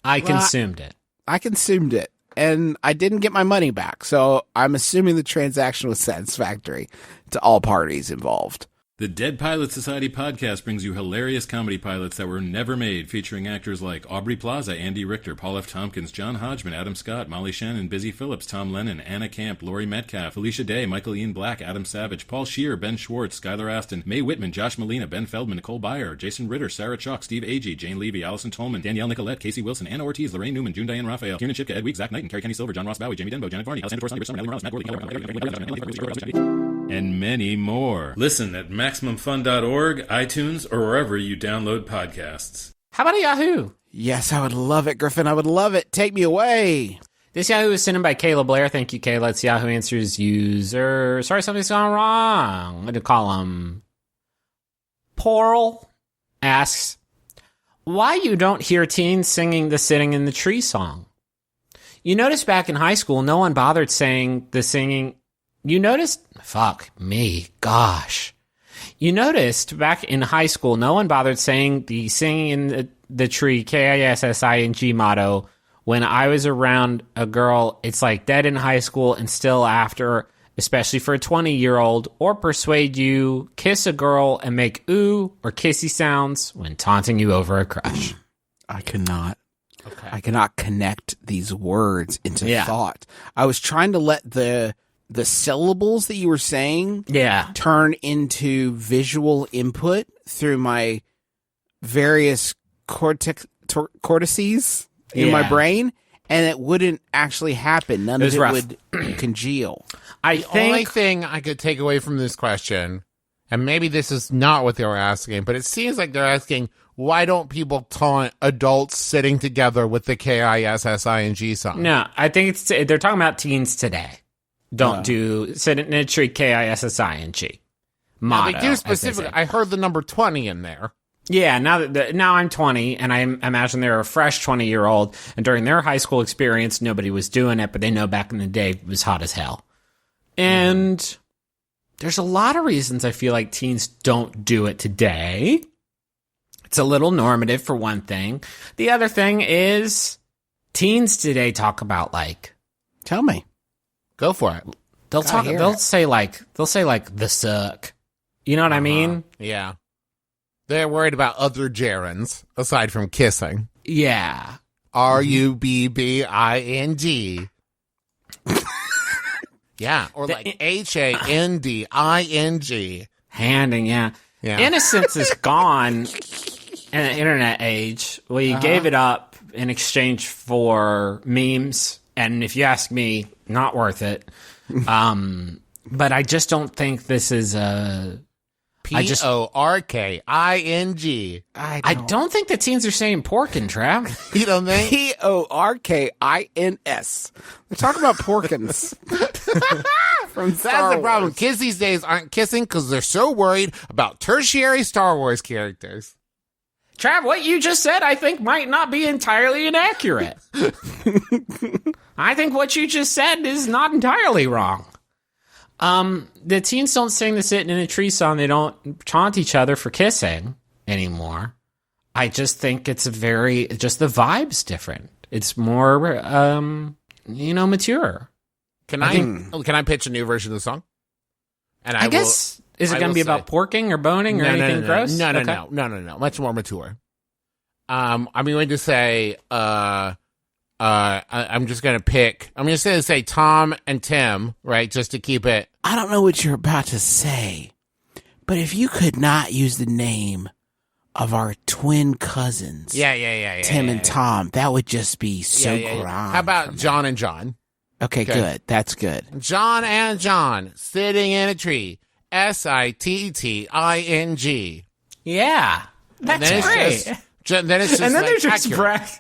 I consumed it. I consumed it, and I didn't get my money back, so I'm assuming the transaction was satisfactory to all parties involved. The Dead Pilot Society podcast brings you hilarious comedy pilots that were never made, featuring actors like Aubrey Plaza, Andy Richter, Paul F. Tompkins, John Hodgman, Adam Scott, Molly Shannon, Busy Phillips, Tom Lennon, Anna Camp, Laurie Metcalf, Felicia Day, Michael Ian Black, Adam Savage, Paul Scheer, Ben Schwartz, Skylar Aston, Mae Whitman, Josh Molina, Ben Feldman, Nicole Byer, Jason Ritter, Sarah Chalk, Steve Agee, Jane Levy, Allison Tolman, Danielle Nicolette, Casey Wilson, Anna Ortiz, Lorraine Newman, June Diane Raphael, Kieran Shipka, Ed Week, Zach Knight, and Carrie Kenny Silver, John Ross Bowie, Jamie Denbo, Janet Varney, Alessandra Torres, Summer, Ellie Morales, Matt Gordon, and many more. Listen at MaximumFun.org, iTunes, or wherever you download podcasts. How about a Yahoo? Yes, I would love it, Griffin. I would love it. Take me away. This Yahoo is sent in by Kayla Blair. Thank you, Kayla. It's Yahoo Answers user. Sorry, something's gone wrong. I'm going to call him Poral. Asks, why you don't hear teens singing the Sitting in the Tree song? You noticed back in high school, no one bothered saying the singing. You noticed, fuck me, gosh. You noticed back in high school, no one bothered saying the Singing in the Tree, KISSING motto. When I was around a girl, it's like dead in high school and still after, especially for a 20-year-old, or persuade you, kiss a girl and make ooh or kissy sounds when taunting you over a crush. I cannot. Okay. I cannot connect these words into thought. I was trying to let the syllables that you were saying turn into visual input through my various cortices in my brain, and it wouldn't actually happen. None of it would congeal. The only thing I could take away from this question, and maybe this is not what they were asking, but it seems like they're asking, why don't people taunt adults sitting together with the KISSING song? No, I think they're talking about teens today. Don't do sit in a tree KISSING motto. They do specifically. I heard the number 20 in there. Yeah, now I'm 20, and I imagine they're a fresh 20-year-old, and during their high school experience, nobody was doing it, but they know back in the day it was hot as hell. And there's a lot of reasons I feel like teens don't do it today. It's a little normative, for one thing. The other thing is teens today talk about, like, Tell me. Go for it. They'll say the suck. You know what I mean? Yeah. They're worried about other gerunds aside from kissing. Yeah. RUBBING. Yeah, or like HANDING. Handing, yeah. Innocence is gone in the internet age. We gave it up in exchange for memes, and if you ask me, not worth it. But I just don't think this is a PORKING. I don't think the teens are saying porkin', Trav. You don't think? PORKINS. They're talking about porkins. From Star That's the problem. Wars. Kids these days aren't kissing because they're so worried about tertiary Star Wars characters. Trav, what you just said, I think, might not be entirely inaccurate. I think what you just said is not entirely wrong. The teens don't sing the Sitting in a Tree song. They don't taunt each other for kissing anymore. I just think it's just the vibe's different. It's more, mature. Can I pitch a new version of the song? And I guess, is it going to be about porking or boning or anything gross? No. Much more mature. I'm going to say, I'm just going to pick, I'm just going to say Tom and Tim, right? Just to keep it. I don't know what you're about to say, but if you could not use the name of our twin cousins, Tim and Tom, that would just be so grand. How about John and John? Okay, good. That's good. John and John sitting in a tree. SITTING. Yeah, that's great. Then it's just and then like they're just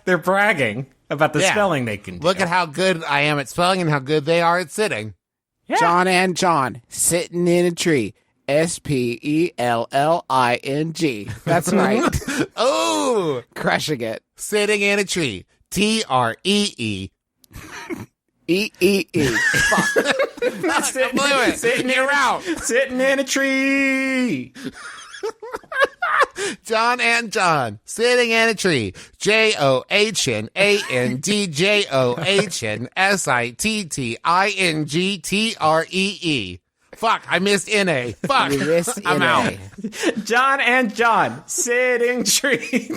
they're bragging about the spelling they can do. Look at how good I am at spelling and how good they are at sitting. Yeah. John and John sitting in a tree. SPELLING. That's right. Oh, crushing it. Sitting in a tree. TREE. Fuck. Sitting in a tree. John and John sitting in a tree. JOHNANDJOHNSITTINGTREE. Fuck, I missed NA. Fuck, You missed I'm NA. out. John and John sitting tree.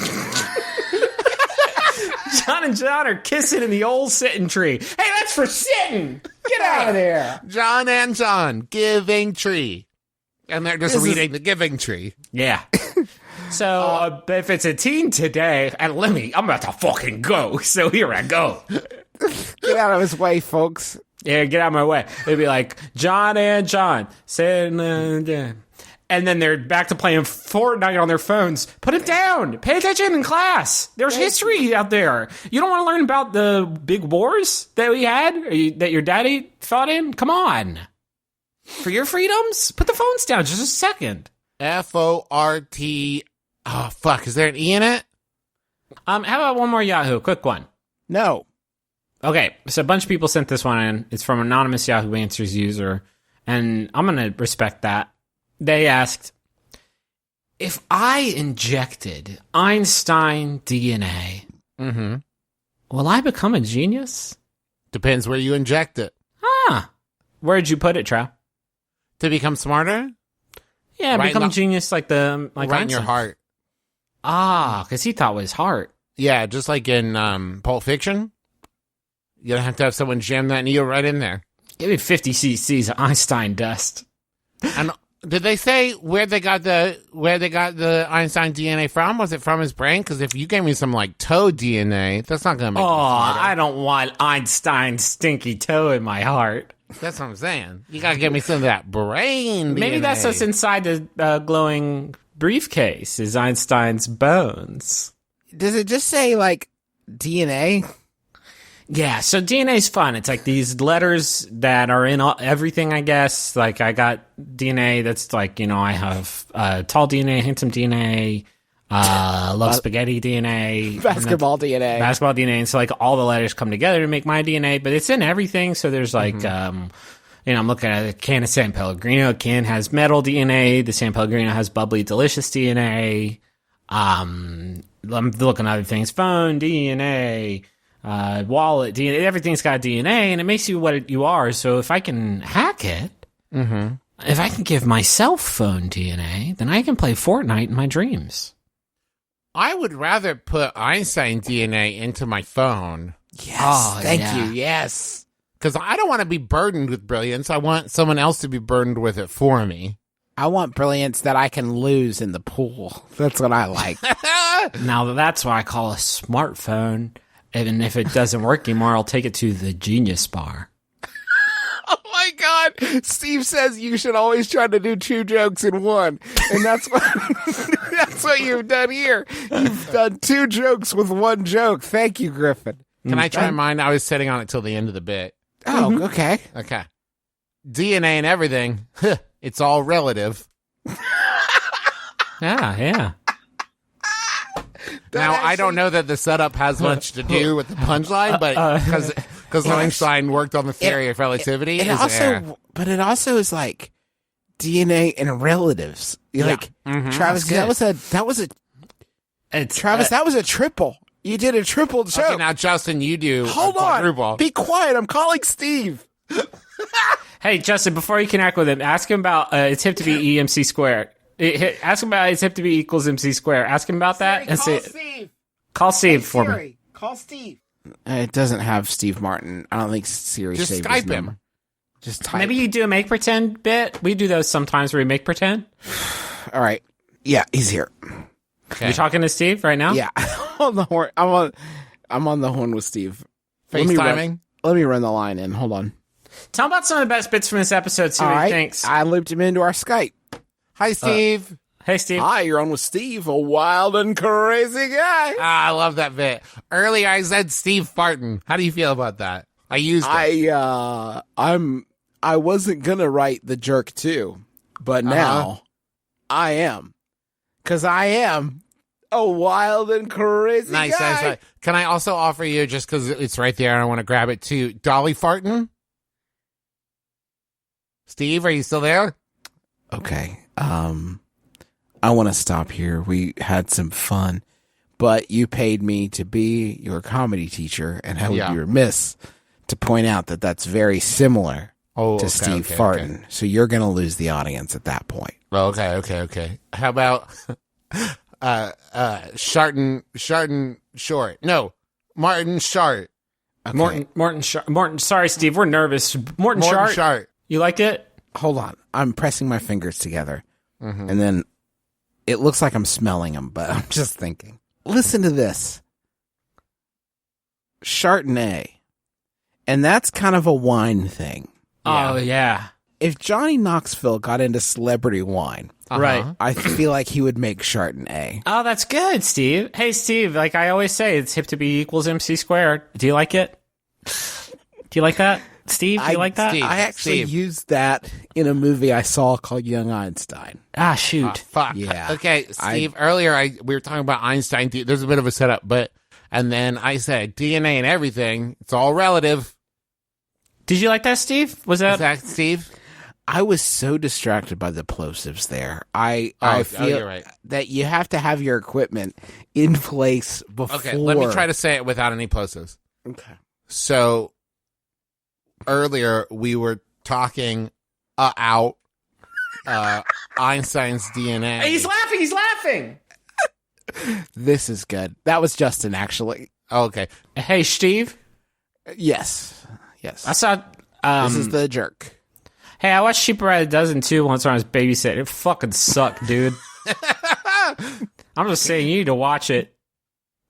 John and John are kissing in the old sitting tree. Hey, that's for sitting. Get out of there. John and John giving tree. And they're just reading the giving tree. Yeah. So if it's a teen today, and I'm about to fucking go. So here I go. Get out of his way, folks. Yeah, get out of my way. It'd be like John and John sitting, and then they're back to playing Fortnite on their phones. Put it down. Pay attention in class. There's history out there. You don't want to learn about the big wars that we had, that your daddy fought in? Come on. For your freedoms, put the phones down just a second. FORT. Oh, fuck. Is there an E in it? How about one more Yahoo? Quick one. No. Okay, so a bunch of people sent this one in. It's from anonymous Yahoo Answers user, and I'm going to respect that. They asked, if I injected Einstein DNA, will I become a genius? Depends where you inject it. Where'd you put it, Trow? To become smarter? Yeah, right become a genius like right in Einstein. your heart. Because he thought it was heart. Yeah, just like in Pulp Fiction. You don't have to have someone jam that needle right in there. Give me 50 cc's of Einstein dust. And did they say where they got the Einstein DNA from? Was it from his brain? Because if you gave me some like toe DNA, that's not going to make me smarter. I don't want Einstein's stinky toe in my heart. That's what I'm saying. You got to give me some of that brain DNA. Maybe that's what's inside the glowing briefcase is Einstein's bones. Does it just say, like, DNA? Yeah, so DNA's fun. It's like these letters that are in everything, I guess. Like, I got DNA that's like, I have tall DNA, handsome DNA, love spaghetti DNA. Basketball DNA. Basketball DNA. And so, like, all the letters come together to make my DNA, but it's in everything. So there's, like, I'm looking at a can of San Pellegrino. A can has metal DNA. The San Pellegrino has bubbly, delicious DNA. I'm looking at other things. Phone DNA. wallet, DNA, everything's got DNA, and it makes you what you are. So if I can hack it, if I can give my cell phone DNA, then I can play Fortnite in my dreams. I would rather put Einstein DNA into my phone. Yes. Thank you. Yes. Because I don't want to be burdened with brilliance. I want someone else to be burdened with it for me. I want brilliance that I can lose in the pool. That's what I like. Now, that's what I call a smartphone. And if it doesn't work anymore, I'll take it to the Genius Bar. Oh my God. Steve says you should always try to do 2 jokes in one. And that's what that's what you've done here. You've done 2 jokes with 1 joke. Thank you, Griffin. Can I try mine? I was sitting on it till the end of the bit. Oh, okay. Okay. DNA and everything. It's all relative. Yeah. Now, I don't know that the setup has much to do with the punchline, but because Einstein worked on the theory of relativity. It also is like DNA and relatives. Like Travis, that was a triple. You did a triple joke. Okay, now Justin, you do. Hold on. Be quiet. I'm calling Steve. Hey, Justin, before you connect with him, ask him about it's hip to be EMC squared. Ask him about it's hip to be equals MC squared. Ask him about that. And call Steve. Call Steve for me. Call Steve. It doesn't have Steve Martin. I don't think Siri just saved Skype his him. number. Just type. Maybe you do a make pretend bit. We do those sometimes where we make pretend. All right. Yeah, he's here. Okay. You're talking to Steve right now? Yeah. On the horn. I'm on the horn with Steve. FaceTiming? Let me run the line in. Hold on. Tell him about some of the best bits from this episode. See what he thinks. I looped him into our Skype. Hi, Steve. Hey, Steve. Hi, you're on with Steve, a wild and crazy guy. I love that bit. Earlier, I said Steve Farton. How do you feel about that? I used it. I wasn't gonna write the jerk too, but now I am, because I am a wild and crazy guy. Nice. Can I also offer you, just because it's right there and I want to grab it too, Dolly Farton? Steve, are you still there? Okay. I want to stop here. We had some fun, but you paid me to be your comedy teacher, and I would be remiss to point out that that's very similar to Steve Farton. Okay. So you're going to lose the audience at that point. Okay. How about Shart? No, Martin Shart. Okay. Morton. Sorry, Steve. We're nervous. Morton Shart. You like it? Hold on. I'm pressing my fingers together, and then it looks like I'm smelling them, but I'm just thinking. Listen to this. Chardonnay. And that's kind of a wine thing. Oh, yeah. If Johnny Knoxville got into celebrity wine, right, I feel like he would make Chardonnay. Oh, that's good, Steve. Hey, Steve, like I always say, it's hip to be equals MC squared. Do you like it? Do you like that? Steve, do you like that? I actually used that in a movie I saw called Young Einstein. Ah, shoot. Fuck. Yeah. Okay, Steve, earlier we were talking about Einstein. There's a bit of a setup, and then I said DNA and everything, it's all relative. Did you like that, Steve? Was that Steve? I was so distracted by the plosives there. I feel you're right. that you have to have your equipment in place before. Okay, let me try to say it without any plosives. Okay. So, earlier we were talking out Einstein's DNA. Hey, he's laughing. This is good. That was Justin, actually. Okay. Hey, Steve. Yes. I saw. This is the jerk. Hey, I watched Sheep by the Dozen too once when I was babysitting. It fucking sucked, dude. I'm just saying, you need to watch it.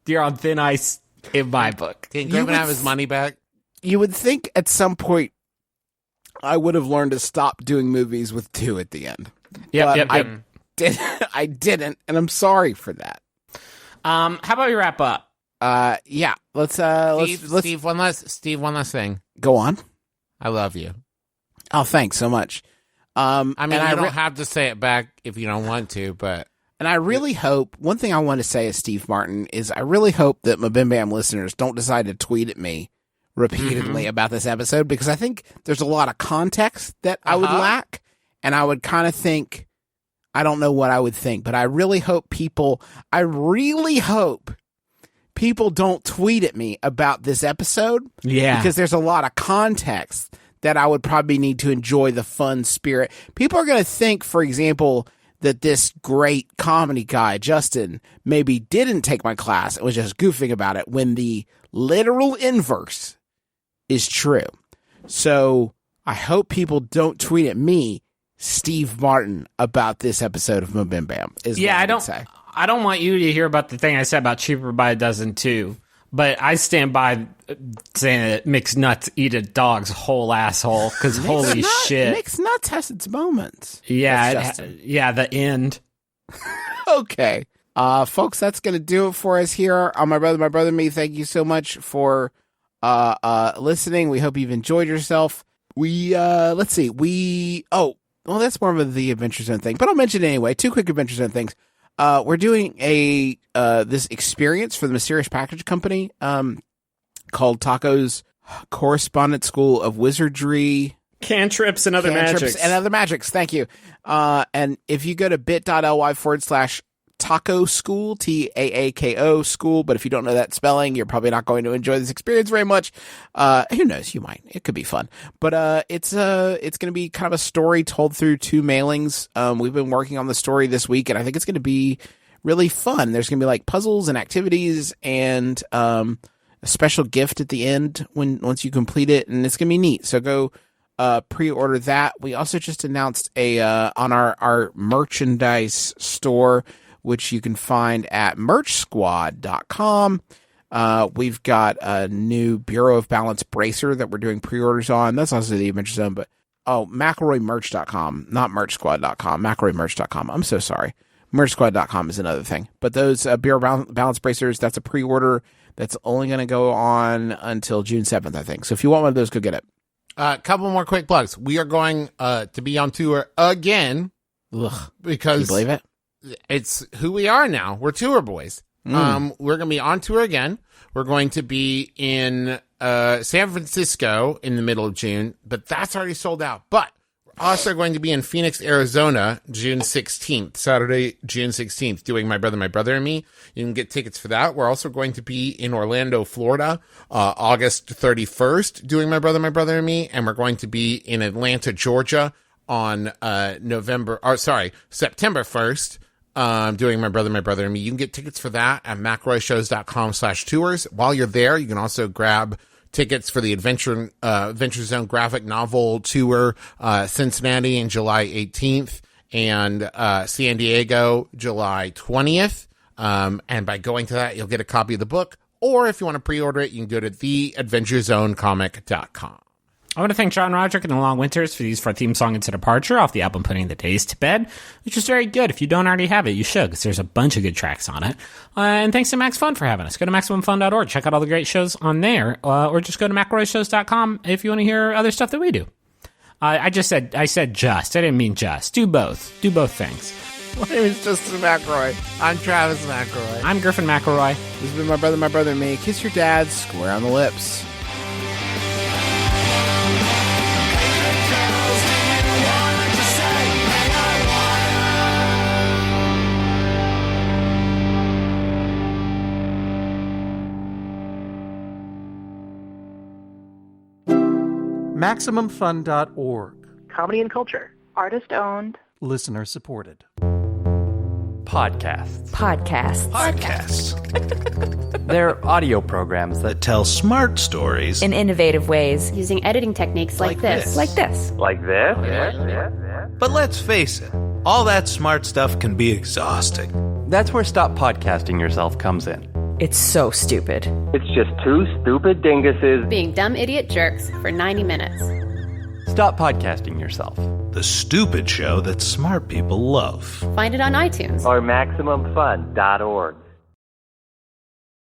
You're on thin ice in my book. Can Griffin have his money back? You would think at some point I would have learned to stop doing movies with 2 at the end. Yep. I didn't, and I'm sorry for that. How about we wrap up? Yeah. Let's Steve, one last thing. Go on. I love you. Oh, thanks so much. I mean, I don't have to say it back if you don't want to, but. And I really hope, one thing I want to say as Steve Martin is I really hope that MBMBaM listeners don't decide to tweet at me repeatedly about this episode, because I think there's a lot of context that I would lack, and I would kind of think, I don't know what I would think, but I really hope people don't tweet at me about this episode. Yeah. Because there's a lot of context that I would probably need to enjoy the fun spirit. People are going to think, for example, that this great comedy guy, Justin, maybe didn't take my class and was just goofing about it when the literal inverse is true. So I hope people don't tweet at me, Steve Martin, about this episode of MBMBaM. I don't want you to hear about the thing I said about Cheaper by a Dozen too, but I stand by saying that Mixed Nuts eat a dog's whole asshole because holy shit. Mixed Nuts has its moments. Yeah, the end. Okay. Folks, that's going to do it for us here on My Brother, Me. Thank you so much for listening. We hope you've enjoyed yourself. Let's see. Well, that's more of the Adventure Zone thing, but I'll mention it anyway. 2 quick Adventure Zone things. We're doing this experience for the Mysterious Package Company called Taco's Correspondent School of Wizardry. Cantrips and other magics. Thank you. And if you go to bit.ly/Taco School, TAAKO School, but if you don't know that spelling, you're probably not going to enjoy this experience very much. Who knows? You might. It could be fun. But it's going to be kind of a story told through 2 mailings. We've been working on the story this week, and I think it's going to be really fun. There's going to be like puzzles and activities and a special gift at the end once you complete it, and it's going to be neat. So go pre-order that. We also just announced on our merchandise store, which you can find at merchsquad.com. We've got a new Bureau of Balance bracer that we're doing pre-orders on. That's also the Adventure Zone, but McElroymerch.com, not merchsquad.com, McElroymerch.com. I'm so sorry. Merchsquad.com is another thing. But those Bureau of Balance bracers, that's a pre-order that's only going to go on until June 7th, I think. So if you want one of those, go get it. A couple more quick plugs. We are going to be on tour again. Ugh. Because you believe it? It's who we are now. We're tour boys. We're going to be on tour again. We're going to be in San Francisco in the middle of June, but that's already sold out. But we're also going to be in Phoenix, Arizona, June 16th, Saturday, June 16th, doing My Brother, and Me. You can get tickets for that. We're also going to be in Orlando, Florida, August 31st, doing My Brother, and Me. And we're going to be in Atlanta, Georgia on September 1st. Doing My Brother, and Me. You can get tickets for that at McRoyShows.com/tours. While you're there, you can also grab tickets for the Adventure Zone graphic novel tour, Cincinnati in July 18th and San Diego July 20th. And by going to that, you'll get a copy of the book. Or if you want to pre-order it, you can go to theadventurezonecomic.com. I want to thank John Roderick and the Long Winters for our theme song Into Departure off the album Putting the Days to Bed, which is very good. If you don't already have it, you should, because there's a bunch of good tracks on it. And thanks to Max Fun for having us. Go to MaximumFun.org, check out all the great shows on there, or just go to McElroyShows.com if you want to hear other stuff that we do. I didn't mean just. Do both. Do both things. My name is Justin McElroy. I'm Travis McElroy. I'm Griffin McElroy. This has been My Brother, and Me. Kiss your dad square on the lips. MaximumFun.org. Comedy and culture. Artist owned. Listener supported. Podcasts. They're audio programs that tell smart stories in innovative ways using editing techniques like this. Like this? But let's face it, all that smart stuff can be exhausting. That's where Stop Podcasting Yourself comes in. It's so stupid. It's just 2 stupid dinguses being dumb idiot jerks for 90 minutes. Stop Podcasting Yourself. The stupid show that smart people love. Find it on iTunes or MaximumFun.org.